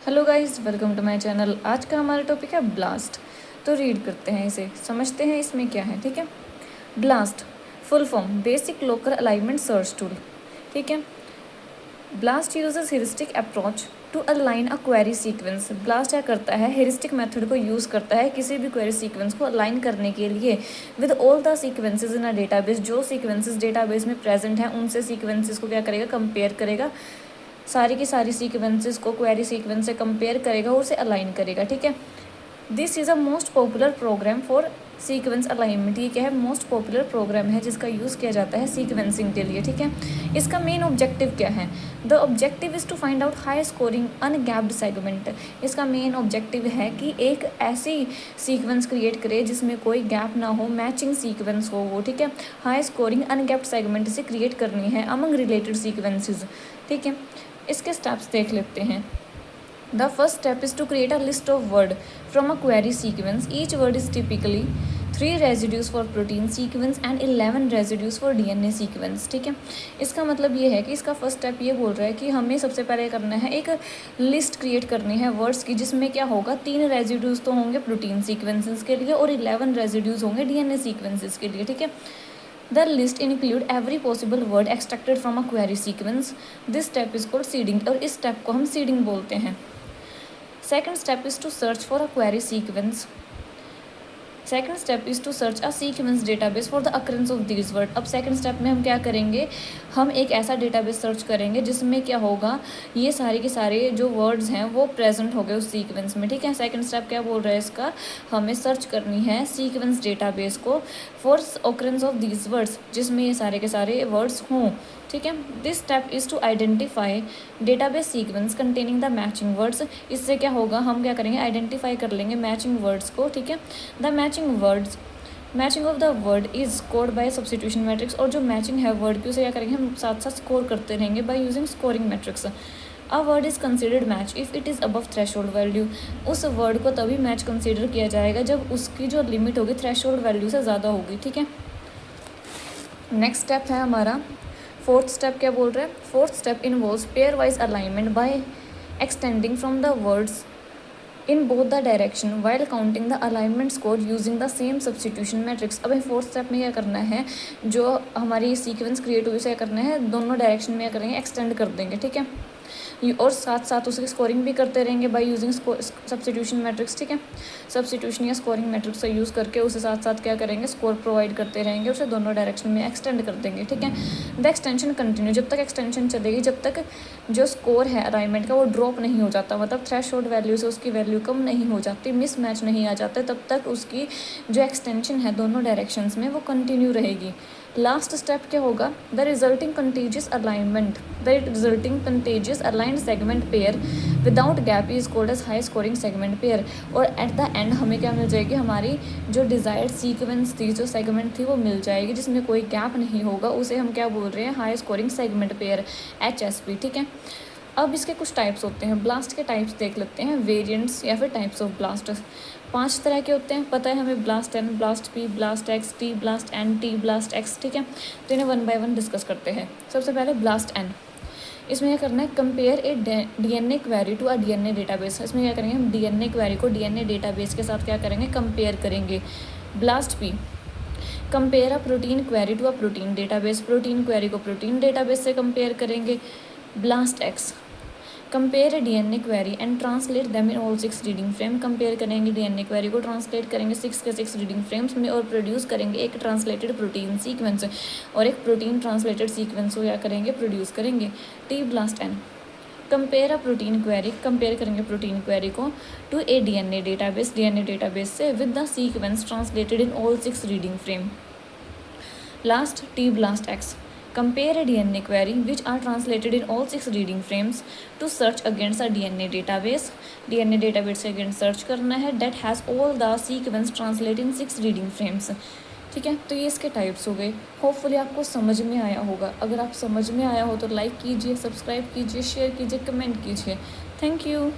Hello guys, welcome to my channel. आज का हमारा टॉपिक है ब्लास्ट। तो रीड करते हैं इसे, समझते हैं इसमें क्या है। ठीक है, BLAST full form basic local alignment search tool. ठीक है, BLAST uses heuristic approach to align a query sequence. BLAST क्या करता है, हेरिस्टिक मेथड को यूज़ करता है किसी भी क्वेरी सीक्वेंस को अलाइन करने के लिए with all the sequences in a database. जो सीक्वेंसेस डेटाबेस में प्रेजेंट हैं उनसे सीक्वेंसेस को क्या करेगा, कंपेयर करेगा। सारी की सारी सीक्वेंसेस को क्वेरी सीक्वेंस से कंपेयर करेगा और उसे अलाइन करेगा। ठीक है, this is a most popular program for sequence alignment. ये क्या है, मोस्ट पॉपुलर प्रोग्राम है जिसका यूज़ किया जाता है सीक्वेंसिंग के लिए। ठीक है, इसका मेन ऑब्जेक्टिव क्या है, the objective is to find out high scoring ungapped segment. इसका मेन ऑब्जेक्टिव है कि एक ऐसी सीक्वेंस क्रिएट करे जिसमें कोई गैप ना हो, मैचिंग सीक्वेंस हो वो। ठीक है, हाई स्कोरिंग अनगैप्ड सेगमेंट से क्रिएट करनी है अमंग रिलेटेड सीक्वेंसेज। ठीक है, इसके स्टेप्स देख लेते हैं। The first step is to create a list of word from a query sequence. Each word is typically 3 residues for protein sequence and 11 residues for DNA sequence. ठीक है, इसका मतलब ये है कि इसका फर्स्ट स्टेप ये बोल रहा है कि हमें सबसे पहले करना है एक लिस्ट क्रिएट करनी है वर्ड्स की, जिसमें क्या होगा, 3 रेजिड्यूज तो होंगे प्रोटीन सीक्वेंसेस के लिए और 11 रेजिड्यूज होंगे डीएनए सीक्वेंसेस के लिए। ठीक है, The list include every possible word extracted from a query sequence. This step is called seeding और इस step को हम seeding बोलते हैं। Second step is to search for a query sequence. Second step is to search a sequence database for the occurrence of this word. अब second step में हम क्या करेंगे, हम एक ऐसा डेटाबेस सर्च करेंगे जिसमें क्या होगा, ये सारे के सारे जो वर्ड्स हैं वो प्रेजेंट हो गए उस सीक्वेंस में। ठीक है, सेकेंड स्टेप क्या बोल रहा है इसका, हमें सर्च करनी है सीक्वेंस डेटाबेस को for occurrence of this words, जिसमें ये सारे के सारे वर्ड्स हों। ठीक है, this step is to identify database sequence containing the matching words. इससे क्या होगा, हम क्या करेंगे, आइडेंटिफाई कर लेंगे मैचिंग वर्ड्स को। ठीक है, the matching of the word is scored by substitution matrix. और जो मैचिंग है वर्ड की उसे क्या करेंगे, हम साथ साथ स्कोर करते रहेंगे by using scoring matrix. A word is considered match if it is above threshold value. उस वर्ड को तभी मैच कंसिडर किया जाएगा जब उसकी जो लिमिट होगी थ्रेशोल्ड वैल्यू से ज़्यादा होगी। ठीक है, नेक्स्ट स्टेप है हमारा फोर्थ स्टेप। क्या बोल रहा है, fourth step involves pairwise alignment by extending from the words in both the direction while counting the alignment score using the same substitution matrix. अब फोर्थ स्टेप में क्या करना है, जो हमारी सीक्वेंस क्रिएट हुई उसे क्या करना है, दोनों डायरेक्शन में क्या करेंगे, एक्सटेंड कर देंगे। ठीक है, और साथ साथ उसकी स्कोरिंग भी करते रहेंगे बाय यूजिंग सब्स्टिट्यूशन मैट्रिक्स। ठीक है, सब्स्टिट्यूशन या स्कोरिंग मैट्रिक्स का यूज़ करके उसे साथ साथ क्या करेंगे, स्कोर प्रोवाइड करते रहेंगे, उसे दोनों डायरेक्शन में एक्सटेंड कर देंगे। ठीक है, द एक्सटेंशन कंटिन्यू, जब तक एक्सटेंशन चलेगी, जब तक जो स्कोर है अलाइनमेंट का वो ड्रॉप नहीं हो जाता, मतलब थ्रेशोल्ड वैल्यू से उसकी वैल्यू कम नहीं हो जाती, मिसमैच नहीं आ जाता, तब तक उसकी जो एक्सटेंशन है दोनों डायरेक्शंस में वो कंटिन्यू रहेगी। लास्ट स्टेप क्या होगा, the resulting contiguous aligned segment pair without gap is called as high scoring segment pair. और एट द एंड हमें क्या मिल जाएगी, हमारी जो डिज़ायर्ड सीक्वेंस थी, जो सेगमेंट थी वो मिल जाएगी जिसमें कोई गैप नहीं होगा, उसे हम क्या बोल रहे हैं, high scoring segment pair, HSP। ठीक है, अब इसके कुछ टाइप्स होते हैं, ब्लास्ट के टाइप्स देख लेते हैं, वेरिएंट्स या फिर टाइप्स ऑफ ब्लास्ट। 5 तरह के होते हैं, पता है हमें, blast N, blast P, blast X, T, blast N, T, blast X। ठीक है, तो इन्हें 1 बाय 1 डिस्कस करते हैं। सबसे पहले ब्लास्ट N। इसमें क्या करना है, compare a DNA query to a DNA database. इसमें क्या करेंगे, हम DNA क्वेरी को DNA डेटाबेस के साथ क्या करेंगे, कंपेयर करेंगे। BLAST P, compare a protein query to a protein database. Protein query को प्रोटीन डेटाबेस से कंपेयर करेंगे। BLAST X, compare DNA query and translate them in all 6 reading frame. Compare करेंगे DNA query को, translate करेंगे 6 के 6 reading frames में और produce करेंगे एक ट्रांसलेटेड प्रोटीन सीक्वेंस, और एक प्रोटीन ट्रांसलेटेड सीक्वेंस को क्या करेंगे, प्रोड्यूस करेंगे। T blast N, compare a protein query, compare करेंगे प्रोटीन क्वेरी को टू ए DNA डेटाबेस से with the sequence translated in all 6 reading frame. Last T blast X, compare a DNA query which are translated in all 6 reading frames to search against a DNA database। DNA database से against search करना है that has all the sequence translated in 6 reading frames। ठीक है, तो ये इसके types हो गए। होपफुली आपको समझ में आया होगा। अगर आप समझ में आया हो तो लाइक कीजिए, सब्सक्राइब कीजिए, शेयर कीजिए, कमेंट कीजिए। Thank you.